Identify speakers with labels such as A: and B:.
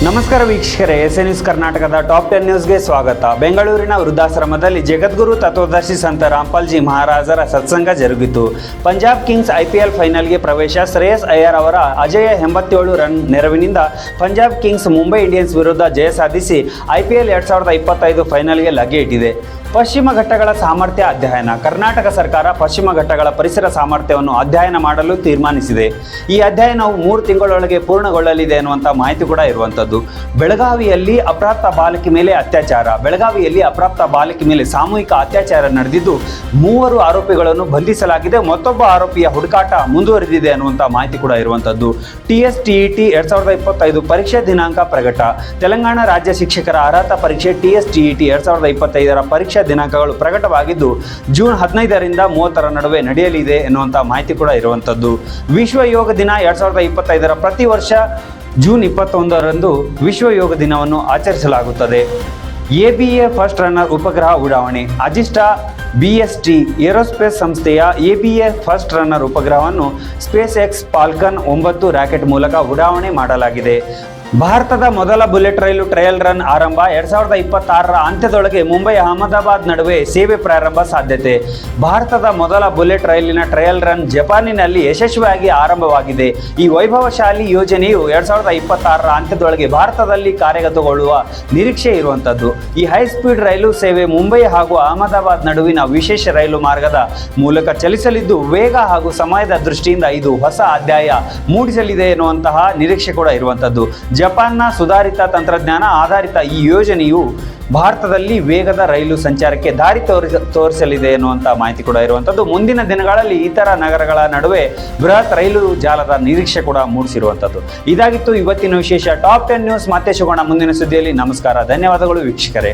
A: ನಮಸ್ಕಾರ ವೀಕ್ಷಕರೇ, S A news ಕರ್ನಾಟಕದ ಟಾಪ್ 10 ನ್ಯೂಸ್ಗೆ ಸ್ವಾಗತ. ಬೆಂಗಳೂರಿನ ವೃದ್ಧಾಶ್ರಮದಲ್ಲಿ ಜಗದ್ಗುರು ತತ್ವದರ್ಶಿ ಸಂತ ರಾಮ್ಪಾಲ್ಜಿ ಮಹಾರಾಜರ ಸತ್ಸಂಗ ಜರುಗಿತು. ಪಂಜಾಬ್ ಕಿಂಗ್ಸ್ IPL ಫೈನಲ್ಗೆ ಪ್ರವೇಶ. ಶ್ರೇಯಸ್ ಅಯ್ಯರ್ ಅವರ ಅಜೇಯ 87 ರನ್ ನೆರವಿನಿಂದ ಪಂಜಾಬ್ ಕಿಂಗ್ಸ್ ಮುಂಬೈ ಇಂಡಿಯನ್ಸ್ ವಿರುದ್ಧ ಜಯ ಸಾಧಿಸಿ IPL 2025 ಫೈನಲ್ಗೆ ಲಗ್ಗೆ ಇಟ್ಟಿದೆ. ಪಶ್ಚಿಮ ಘಟ್ಟಗಳ ಸಾಮರ್ಥ್ಯ ಅಧ್ಯಯನ. ಕರ್ನಾಟಕ ಸರ್ಕಾರ ಪಶ್ಚಿಮ ಘಟ್ಟಗಳ ಪರಿಸರ ಸಾಮರ್ಥ್ಯವನ್ನು ಅಧ್ಯಯನ ಮಾಡಲು ತೀರ್ಮಾನಿಸಿದೆ. ಈ ಅಧ್ಯಯನವು 3 ತಿಂಗಳೊಳಗೆ ಪೂರ್ಣಗೊಳ್ಳಲಿದೆ ಎನ್ನುವಂಥ ಮಾಹಿತಿ ಕೂಡ ಇರುವಂಥದ್ದು. ಬೆಳಗಾವಿಯಲ್ಲಿ ಅಪ್ರಾಪ್ತ ಬಾಲಕಿ ಮೇಲೆ ಅತ್ಯಾಚಾರ. ಬೆಳಗಾವಿಯಲ್ಲಿ ಅಪ್ರಾಪ್ತ ಬಾಲಕಿ ಮೇಲೆ ಸಾಮೂಹಿಕ ಅತ್ಯಾಚಾರ ನಡೆದಿದ್ದು 3 ಆರೋಪಿಗಳನ್ನು ಬಂಧಿಸಲಾಗಿದೆ. ಮತ್ತೊಬ್ಬ ಆರೋಪಿಯ ಹುಡುಕಾಟ ಮುಂದುವರೆದಿದೆ ಅನ್ನುವಂಥ ಮಾಹಿತಿ ಕೂಡ ಇರುವಂಥದ್ದು. TSTET 2025 ಪರೀಕ್ಷೆ ದಿನಾಂಕ ಪ್ರಕಟ. ತೆಲಂಗಾಣ ರಾಜ್ಯ ಶಿಕ್ಷಕರ ಅರ್ಹತಾ ಪರೀಕ್ಷೆ TSTET 2025 ಪರೀಕ್ಷಾ ದಿನಾಂಕಗಳು ಪ್ರಕಟವಾಗಿದ್ದು ಜೂನ್ 15ರಿಂದ 30ರ ನಡುವೆ ನಡೆಯಲಿದೆ ಎನ್ನುವಂಥ ಮಾಹಿತಿ ಕೂಡ ಇರುವಂಥದ್ದು. ವಿಶ್ವ ಯೋಗ ದಿನ 2025 ಪ್ರತಿ ವರ್ಷ ಜೂನ್ 21ರಂದು ವಿಶ್ವ ಯೋಗ ದಿನವನ್ನು ಆಚರಿಸಲಾಗುತ್ತದೆ. ABA ಫಸ್ಟ್ ರನ್ನರ್ ಉಪಗ್ರಹ ಉಡಾವಣೆ. ಅಜಿಸ್ಟಾ BST ಏರೋಸ್ಪೇಸ್ ಸಂಸ್ಥೆಯ ABA ಫಸ್ಟ್ ರನ್ನರ್ ಉಪಗ್ರಹವನ್ನು SpaceX ಫಾಲ್ಕನ್ 9 ರಾಕೆಟ್ ಮೂಲಕ ಉಡಾವಣೆ ಮಾಡಲಾಗಿದೆ. ಭಾರತದ ಮೊದಲ ಬುಲೆಟ್ ರೈಲು ಟ್ರಯಲ್ ರನ್ ಆರಂಭ. 2026ರ ಅಂತ್ಯದೊಳಗೆ ಮುಂಬೈ ಅಹಮದಾಬಾದ್ ನಡುವೆ ಸೇವೆ ಪ್ರಾರಂಭ ಸಾಧ್ಯತೆ. ಭಾರತದ ಮೊದಲ ಬುಲೆಟ್ ರೈಲಿನ ಟ್ರಯಲ್ ರನ್ ಜಪಾನಿನಲ್ಲಿ ಯಶಸ್ವಿಯಾಗಿ ಆರಂಭವಾಗಿದೆ. ಈ ವೈಭವಶಾಲಿ ಯೋಜನೆಯು 2026ರ ಅಂತ್ಯದೊಳಗೆ ಭಾರತದಲ್ಲಿ ಕಾರ್ಯಗತಗೊಳ್ಳುವ ನಿರೀಕ್ಷೆ ಇರುವಂಥದ್ದು. ಈ ಹೈಸ್ಪೀಡ್ ರೈಲು ಸೇವೆ ಮುಂಬೈ ಹಾಗೂ ಅಹಮದಾಬಾದ್ ನಡುವಿನ ವಿಶೇಷ ರೈಲು ಮಾರ್ಗದ ಮೂಲಕ ಚಲಿಸಲಿದ್ದು ವೇಗ ಹಾಗೂ ಸಮಯದ ದೃಷ್ಟಿಯಿಂದ ಇದು ಹೊಸ ಅಧ್ಯಾಯ ಮೂಡಿಸಲಿದೆ ಎನ್ನುವಂತಹ ನಿರೀಕ್ಷೆ ಕೂಡ ಇರುವಂಥದ್ದು. ಜಪಾನ್ನ ಸುಧಾರಿತ ತಂತ್ರಜ್ಞಾನ ಆಧಾರಿತ ಈ ಯೋಜನೆಯು ಭಾರತದಲ್ಲಿ ವೇಗದ ರೈಲು ಸಂಚಾರಕ್ಕೆ ದಾರಿ ತೋರಿಸಲಿದೆ ಎನ್ನುವಂಥ ಮಾಹಿತಿ ಕೂಡ ಇರುವಂಥದ್ದು. ಮುಂದಿನ ದಿನಗಳಲ್ಲಿ ಇತರ ನಗರಗಳ ನಡುವೆ ಬೃಹತ್ ರೈಲು ಜಾಲದ ನಿರೀಕ್ಷೆ ಕೂಡ ಮೂಡಿಸಿರುವಂಥದ್ದು. ಇದಾಗಿತ್ತು ಇವತ್ತಿನ ವಿಶೇಷ ಟಾಪ್ 10 ನ್ಯೂಸ್. ಮತ್ತೆ ಸಿಗೋಣ ಮುಂದಿನ ಸುದ್ದಿಯಲ್ಲಿ. ನಮಸ್ಕಾರ, ಧನ್ಯವಾದಗಳು ವೀಕ್ಷಕರೇ.